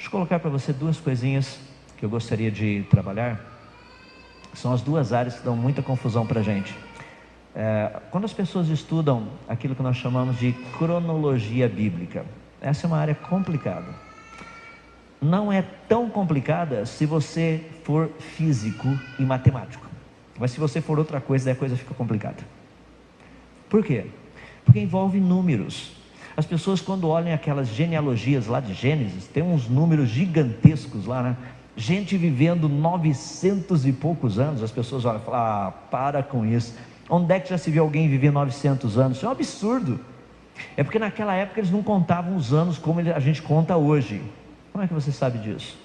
Deixa eu colocar para você duas coisinhas que eu gostaria de trabalhar. São as duas áreas que dão muita confusão para a gente. Quando as pessoas estudam aquilo que nós chamamos de cronologia bíblica, essa é uma área complicada. Não é tão complicada se você for físico e matemático, mas se você for outra coisa, daí a coisa fica complicada. Por quê? Porque envolve números. As pessoas, quando olham aquelas genealogias lá de Gênesis, tem uns números gigantescos lá, né? Gente vivendo 900 e poucos anos. As pessoas olham e falam: para com isso. Onde é que já se viu alguém viver 900 anos? Isso é um absurdo. É porque naquela época eles não contavam os anos como a gente conta hoje. Como é que você sabe disso?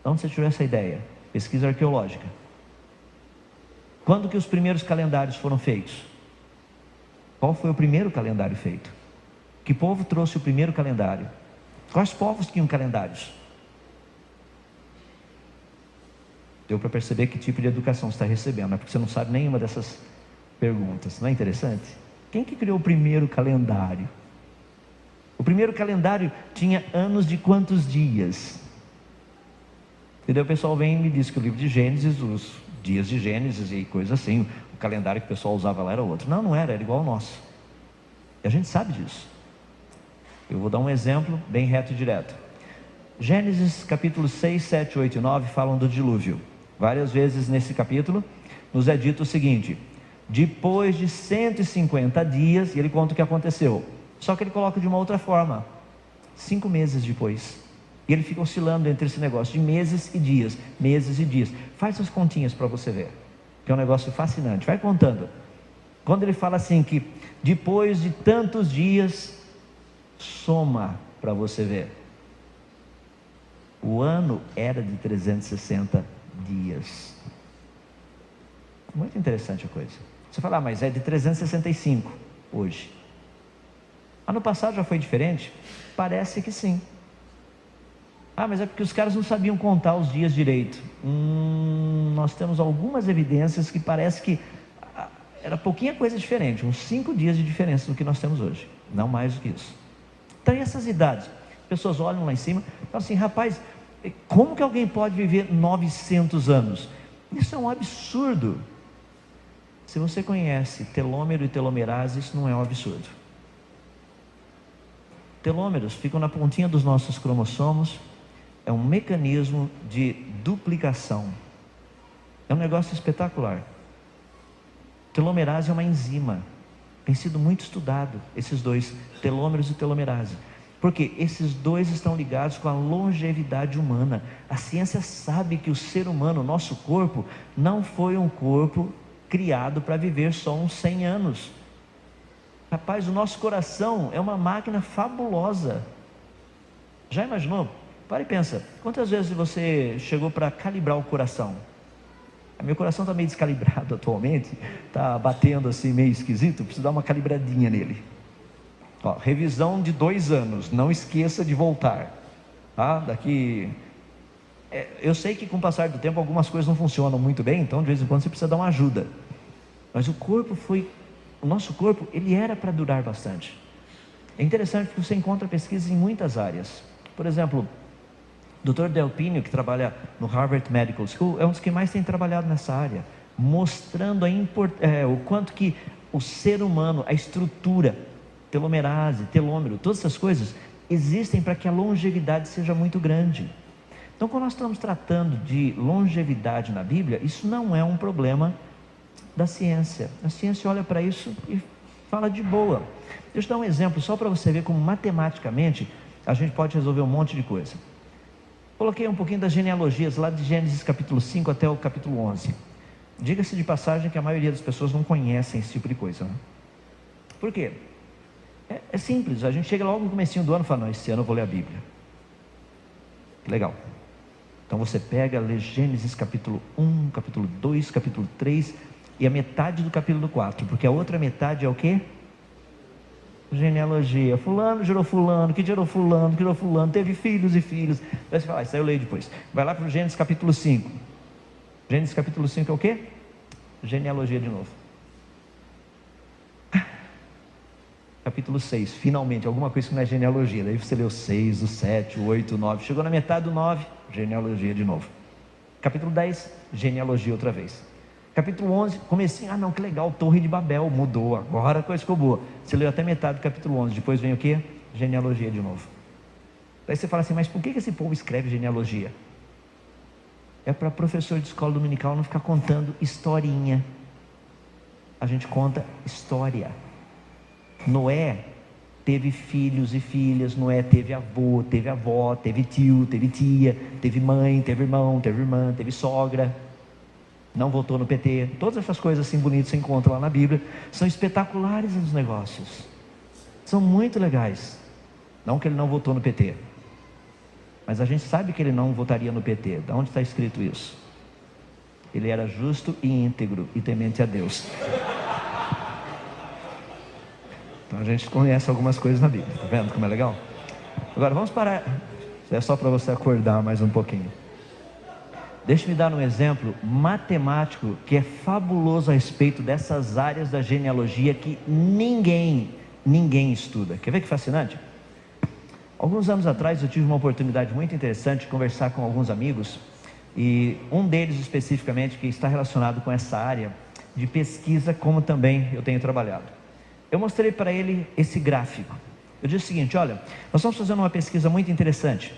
De onde você tirou essa ideia? Pesquisa arqueológica. Quando que os primeiros calendários foram feitos? Qual foi o primeiro calendário feito? Que povo trouxe o primeiro calendário? Quais povos tinham calendários? Deu para perceber que tipo de educação você está recebendo, né? Porque você não sabe nenhuma dessas perguntas. Não é interessante? Quem que criou o primeiro calendário? O primeiro calendário tinha anos de quantos dias? E daí o pessoal vem e me diz que o livro de Gênesis, os dias de Gênesis e coisa assim, o calendário que o pessoal usava lá era outro. Não era igual ao nosso. E a gente sabe disso. Eu vou dar um exemplo bem reto e direto. Gênesis capítulo 6, 7, 8 e 9 falam do dilúvio. Várias vezes nesse capítulo nos é dito o seguinte: depois de 150 dias, e ele conta o que aconteceu. Só que ele coloca de uma outra forma: 5 meses depois. E ele fica oscilando entre esse negócio de meses e dias. Meses e dias. Faz as continhas para você ver, que é um negócio fascinante. Vai contando. Quando ele fala assim que depois de tantos dias, soma para você ver. O ano era de 360 dias. Muito interessante a coisa. Você fala: mas é de 365 hoje. Ano passado já foi diferente? Parece que sim. Mas é porque os caras não sabiam contar os dias direito. Nós temos algumas evidências que parece que era pouquinha coisa diferente, uns 5 dias de diferença do que nós temos hoje, não mais do que isso. Então, e essas idades? As pessoas olham lá em cima e falam assim: rapaz, como que alguém pode viver 900 anos? Isso é um absurdo. Se você conhece telômero e telomerase, isso não é um absurdo. Telômeros ficam na pontinha dos nossos cromossomos. É um mecanismo de duplicação. É um negócio espetacular. Telomerase é uma enzima. Tem sido muito estudado, esses dois, telômeros e telomerase. Porque esses dois estão ligados com a longevidade humana. A ciência sabe que o ser humano, o nosso corpo, não foi um corpo criado para viver só uns 100 anos. Rapaz, o nosso coração é uma máquina fabulosa. Já imaginou? Para e pensa, quantas vezes você chegou para calibrar o coração? Meu coração está meio descalibrado atualmente, está batendo assim meio esquisito, preciso dar uma calibradinha nele. Revisão de 2 anos, não esqueça de voltar. Eu sei que com o passar do tempo algumas coisas não funcionam muito bem, então de vez em quando você precisa dar uma ajuda. Mas o nosso corpo, ele era para durar bastante. É interessante porque você encontra pesquisas em muitas áreas. Por exemplo, o Dr. Delpinho, que trabalha no Harvard Medical School, é um dos que mais tem trabalhado nessa área, mostrando o quanto que o ser humano, a estrutura, telomerase, telômero, todas essas coisas existem para que a longevidade seja muito grande. Então, quando nós estamos tratando de longevidade na Bíblia, isso não é um problema da ciência. A ciência olha para isso e fala de boa. Deixa eu dar um exemplo só para você ver como matematicamente a gente pode resolver um monte de coisa. Coloquei um pouquinho das genealogias lá de Gênesis capítulo 5 até o capítulo 11. Diga-se de passagem que a maioria das pessoas não conhecem esse tipo de coisa, né? Por quê? É simples, a gente chega logo no comecinho do ano e fala: não, esse ano eu vou ler a Bíblia. Legal. Então você pega, lê Gênesis capítulo 1, capítulo 2, capítulo 3 e a metade do capítulo 4, porque a outra metade é o quê? Genealogia. Fulano gerou fulano, que gerou fulano, que gerou fulano, teve filhos e filhos. Aí você fala: isso aí eu leio depois. Vai lá para o Gênesis capítulo 5. Gênesis capítulo 5 é o quê? Genealogia de novo. capítulo 6, finalmente, alguma coisa que não é genealogia. Daí você leu 6, o 7, o 8, o 9, chegou na metade do 9, genealogia de novo. Capítulo 10, genealogia outra vez. Capítulo 11, comecinho, não, que legal, Torre de Babel, mudou, agora a coisa ficou boa. Você leu até metade do capítulo 11, depois vem o quê? Genealogia de novo. Daí você fala assim, mas por que esse povo escreve genealogia? É para professor de escola dominical não ficar contando historinha. A gente conta história. Noé teve filhos e filhas, Noé teve avô, teve avó, teve tio, teve tia, teve mãe, teve irmão, teve irmã, teve sogra, não votou no PT. Todas essas coisas assim bonitas você encontra lá na Bíblia. São espetaculares os negócios, são muito legais. Não que ele não votou no PT, mas a gente sabe que ele não votaria no PT. De onde está escrito isso? Ele era justo e íntegro e temente a Deus. Então a gente conhece algumas coisas na Bíblia, tá vendo como é legal? Agora vamos parar, é só para você acordar mais um pouquinho. Deixa-me dar um exemplo matemático que é fabuloso a respeito dessas áreas da genealogia que ninguém estuda. Quer ver que fascinante? Alguns anos atrás eu tive uma oportunidade muito interessante de conversar com alguns amigos, e um deles especificamente que está relacionado com essa área de pesquisa, como também eu tenho trabalhado. Eu mostrei para ele esse gráfico. Eu disse o seguinte: olha, nós estamos fazendo uma pesquisa muito interessante.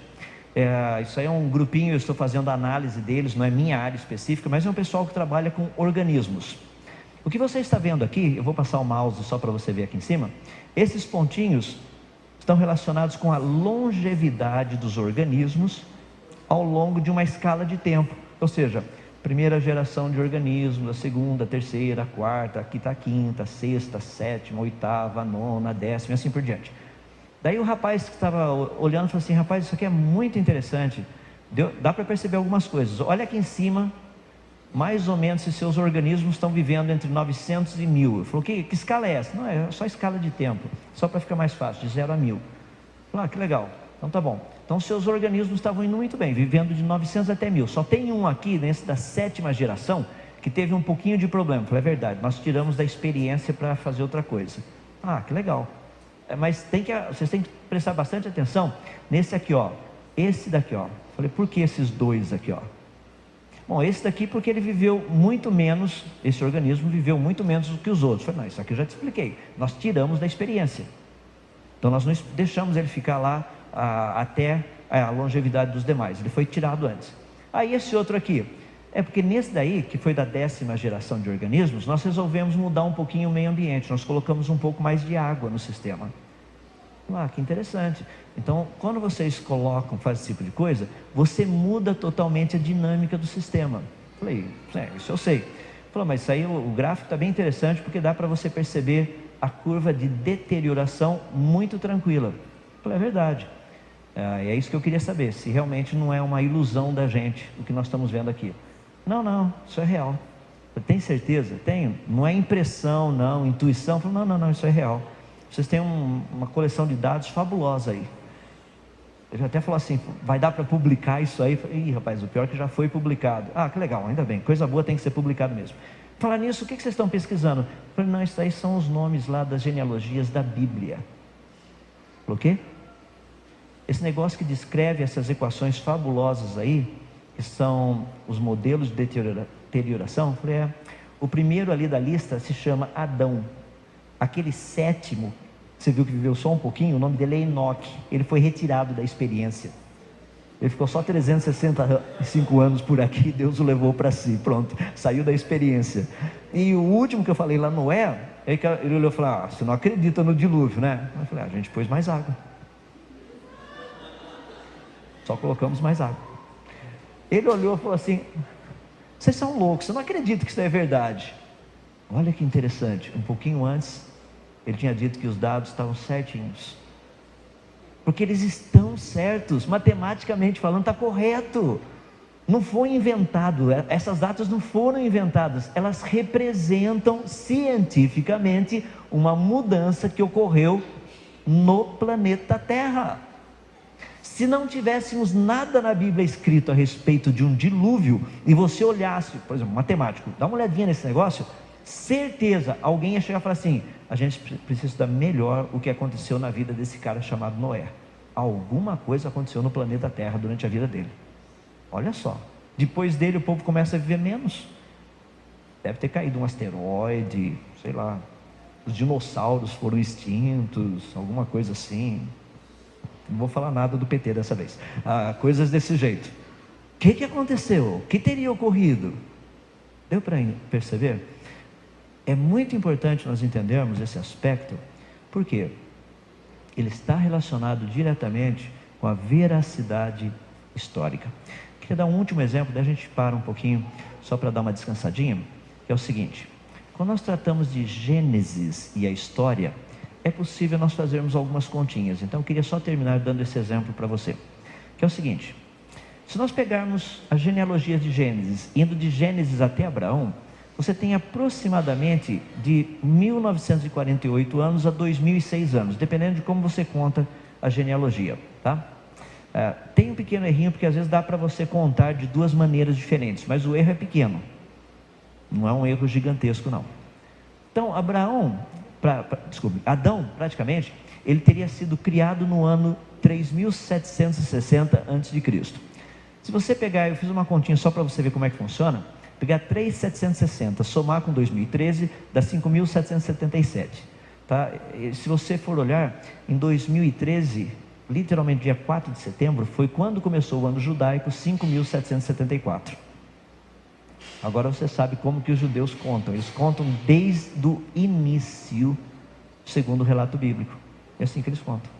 Isso aí é um grupinho, eu estou fazendo a análise deles, não é minha área específica, mas é um pessoal que trabalha com organismos. O que você está vendo aqui, eu vou passar o mouse só para você ver aqui em cima. Esses pontinhos estão relacionados com a longevidade dos organismos ao longo de uma escala de tempo. Ou seja, primeira geração de organismos, a segunda, a terceira, a quarta, aqui está a quinta, a sexta, a sétima, a oitava, a nona, a décima e assim por diante. Daí o rapaz que estava olhando falou assim: rapaz, isso aqui é muito interessante, dá para perceber algumas coisas. Olha aqui em cima, mais ou menos se seus organismos estão vivendo entre 900 e 1000. Ele falou: que escala é essa? Não, é só escala de tempo, só para ficar mais fácil, de 0 a 1000. Falei: que legal, então tá bom. Então seus organismos estavam indo muito bem, vivendo de 900 até 1000. Só tem um aqui, nesse da 7ª geração, que teve um pouquinho de problema. Falei: é verdade, nós tiramos da experiência para fazer outra coisa. Que legal. Mas vocês têm que prestar bastante atenção nesse aqui, ó. Esse daqui, ó. Falei: por que esses dois aqui, ó? Bom, esse daqui porque ele viveu muito menos, esse organismo viveu muito menos do que os outros. Falei: não, isso aqui eu já te expliquei. Nós tiramos da experiência. Então nós não deixamos ele ficar lá até a longevidade dos demais. Ele foi tirado antes. Aí esse outro aqui, é porque nesse daí, que foi da 10ª geração de organismos, nós resolvemos mudar um pouquinho o meio ambiente. Nós colocamos um pouco mais de água no sistema. Que interessante. Então, quando vocês fazem esse tipo de coisa, você muda totalmente a dinâmica do sistema. Falei: isso eu sei. Falou: mas isso aí, o gráfico está bem interessante, porque dá para você perceber a curva de deterioração muito tranquila. Falei: é verdade. É isso que eu queria saber, se realmente não é uma ilusão da gente, o que nós estamos vendo aqui. Não, isso é real. Tem certeza? Tenho. Não é impressão, não, intuição. Falei: não, isso é real. Vocês têm uma coleção de dados fabulosa aí. Ele até falou assim: vai dar para publicar isso aí? Falei: rapaz, o pior é que já foi publicado. Que legal, ainda bem, coisa boa tem que ser publicado mesmo. Falar nisso, o que vocês estão pesquisando? Eu falei: não, isso aí são os nomes lá das genealogias da Bíblia. Falei: o quê? Esse negócio que descreve essas equações fabulosas aí, que são os modelos de deterioração. Eu falei: o primeiro ali da lista se chama Adão. Aquele 7º, você viu que viveu só um pouquinho, o nome dele é Enoque. Ele foi retirado da experiência. Ele ficou só 365 anos por aqui, Deus o levou para si, pronto, saiu da experiência. E o último que eu falei lá, Noé, ele olhou e falou: você não acredita no dilúvio, né? Eu falei: a gente pôs mais água. Só colocamos mais água. Ele olhou e falou assim: vocês são loucos, você não acredita que isso é verdade. Olha que interessante, um pouquinho antes, ele tinha dito que os dados estavam certinhos. Porque eles estão certos, matematicamente falando, está correto. Não foi inventado, essas datas não foram inventadas, elas representam cientificamente uma mudança que ocorreu no planeta Terra. Se não tivéssemos nada na Bíblia escrito a respeito de um dilúvio, e você olhasse, por exemplo, matemático, dá uma olhadinha nesse negócio, certeza, alguém ia chegar e falar assim: a gente precisa estudar melhor o que aconteceu na vida desse cara chamado Noé. Alguma coisa aconteceu no planeta Terra durante a vida dele. Olha só, depois dele o povo começa a viver menos. Deve ter caído um asteroide, sei lá, os dinossauros foram extintos, alguma coisa assim. Não vou falar nada do PT dessa vez. Coisas desse jeito. O que aconteceu? O que teria ocorrido? Deu para perceber? É muito importante nós entendermos esse aspecto, porque ele está relacionado diretamente com a veracidade histórica. Queria dar um último exemplo, daí a gente para um pouquinho, só para dar uma descansadinha, que é o seguinte: quando nós tratamos de Gênesis e a história, é possível nós fazermos algumas continhas. Então eu queria só terminar dando esse exemplo para você, que é o seguinte: se nós pegarmos a genealogia de Gênesis, indo de Gênesis até Abraão, você tem aproximadamente de 1948 anos a 2006 anos, dependendo de como você conta a genealogia, tá? Tem um pequeno errinho, porque às vezes dá para você contar de duas maneiras diferentes, mas o erro é pequeno, não é um erro gigantesco não. Então Adão, praticamente, ele teria sido criado no ano 3760 a.C. Se você pegar, eu fiz uma continha só para você ver como é que funciona, pegar 3.760, somar com 2013, dá 5.777, tá? E se você for olhar, em 2013, literalmente dia 4 de setembro, foi quando começou o ano judaico, 5.774. Agora você sabe como que os judeus contam. Eles contam desde o início, segundo o relato bíblico. É assim que eles contam.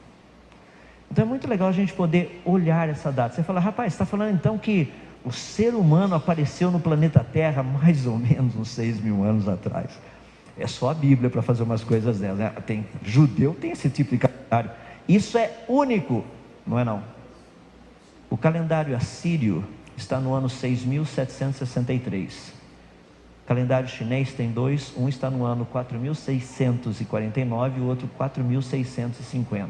Então é muito legal a gente poder olhar essa data. Você fala: rapaz, você está falando então que o ser humano apareceu no planeta Terra mais ou menos uns 6.000 anos atrás. É só a Bíblia para fazer umas coisas dela, né? Judeu tem esse tipo de calendário. Isso é único, não é não? O calendário assírio está no ano 6.763. O calendário chinês tem dois, um está no ano 4.649 e o outro 4.650.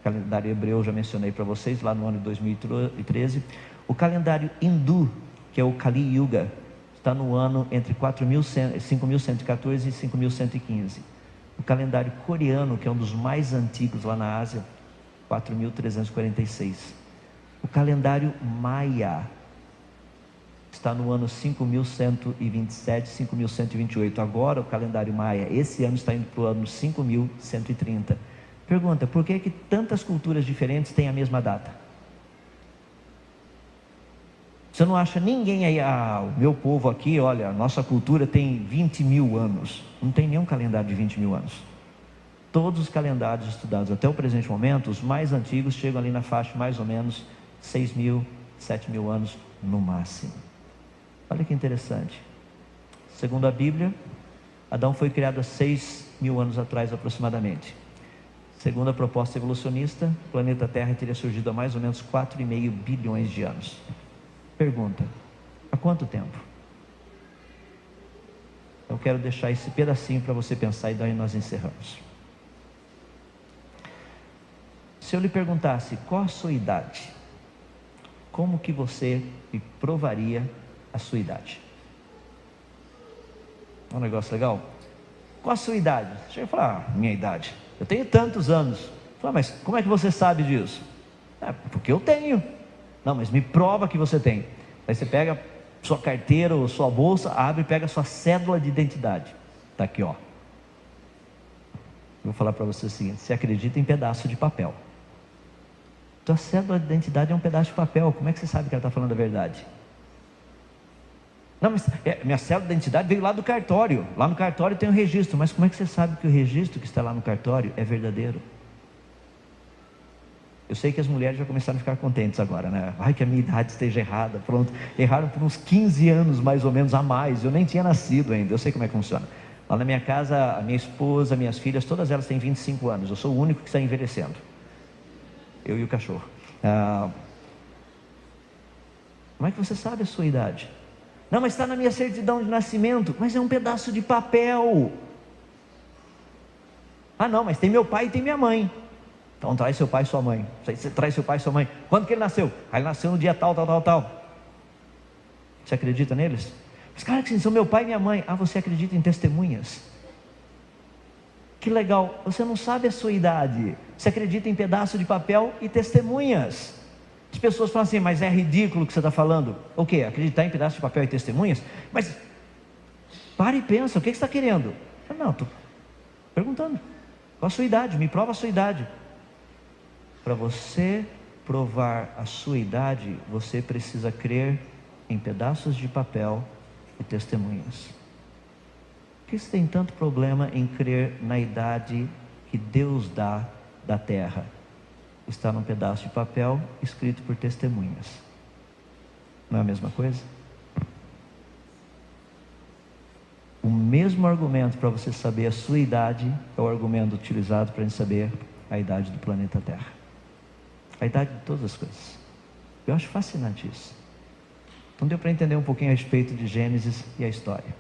O calendário hebreu eu já mencionei para vocês, lá no ano de 2013. O calendário hindu, que é o Kali Yuga, está no ano entre 5.114 e 5.115. O calendário coreano, que é um dos mais antigos lá na Ásia, 4.346. O calendário maia está no ano 5.127, 5.128. Agora o calendário maia, esse ano, está indo para o ano 5.130. Pergunta: por que tantas culturas diferentes têm a mesma data? Você não acha ninguém aí: o meu povo aqui, olha, a nossa cultura tem 20.000 anos. Não tem nenhum calendário de 20.000 anos. Todos os calendários estudados até o presente momento, os mais antigos, chegam ali na faixa mais ou menos 6.000, 7.000 anos no máximo. Olha que interessante. Segundo a Bíblia, Adão foi criado há 6.000 anos atrás aproximadamente. Segundo a proposta evolucionista, o planeta Terra teria surgido há mais ou menos 4,5 bilhões de anos. Pergunta: há quanto tempo? Eu quero deixar esse pedacinho para você pensar e daí nós encerramos. Se eu lhe perguntasse qual a sua idade, como que você me provaria a sua idade? É um negócio legal? Qual a sua idade? Você chega e fala: minha idade, eu tenho tantos anos. Fala: mas como é que você sabe disso? Porque eu tenho. Não, mas me prova que você tem. Aí você pega sua carteira ou sua bolsa, abre e pega sua cédula de identidade. Está aqui, ó. Vou falar para você o seguinte: você acredita em pedaço de papel. Tua cédula de identidade é um pedaço de papel. Como é que você sabe que ela está falando a verdade? Não, mas minha cédula de identidade veio lá do cartório. Lá no cartório tem um registro. Mas como é que você sabe que o registro que está lá no cartório é verdadeiro? Eu sei que as mulheres já começaram a ficar contentes agora, né? Ai, que a minha idade esteja errada. Pronto, erraram por uns 15 anos mais ou menos a mais. Eu nem tinha nascido ainda. Eu sei como é que funciona. Lá na minha casa, a minha esposa, minhas filhas, todas elas têm 25 anos. Eu sou o único que está envelhecendo. Eu e o cachorro. Como é que você sabe a sua idade? Não, mas está na minha certidão de nascimento. Mas é um pedaço de papel. Não, mas tem meu pai e tem minha mãe. Então traz seu pai e sua mãe. Você traz seu pai e sua mãe. Quando que ele nasceu? Ele nasceu no dia tal. Você acredita neles? Os caras que são meu pai e minha mãe. Ah, você acredita em testemunhas? Que legal, você não sabe a sua idade, você acredita em pedaço de papel e testemunhas. As pessoas falam assim, mas é ridículo o que você está falando. O quê? Acreditar em pedaço de papel e testemunhas? Mas, para e pensa, o que você está querendo? Eu não, estou perguntando, qual a sua idade? Me prova a sua idade. Para você provar a sua idade, você precisa crer em pedaços de papel e testemunhas. Por que você tem tanto problema em crer na idade que Deus dá da terra? Está num pedaço de papel escrito por testemunhas. Não é a mesma coisa? O mesmo argumento para você saber a sua idade é o argumento utilizado para a gente saber a idade do planeta Terra. A idade de todas as coisas. Eu acho fascinante isso. Então deu para entender um pouquinho a respeito de Gênesis e a história.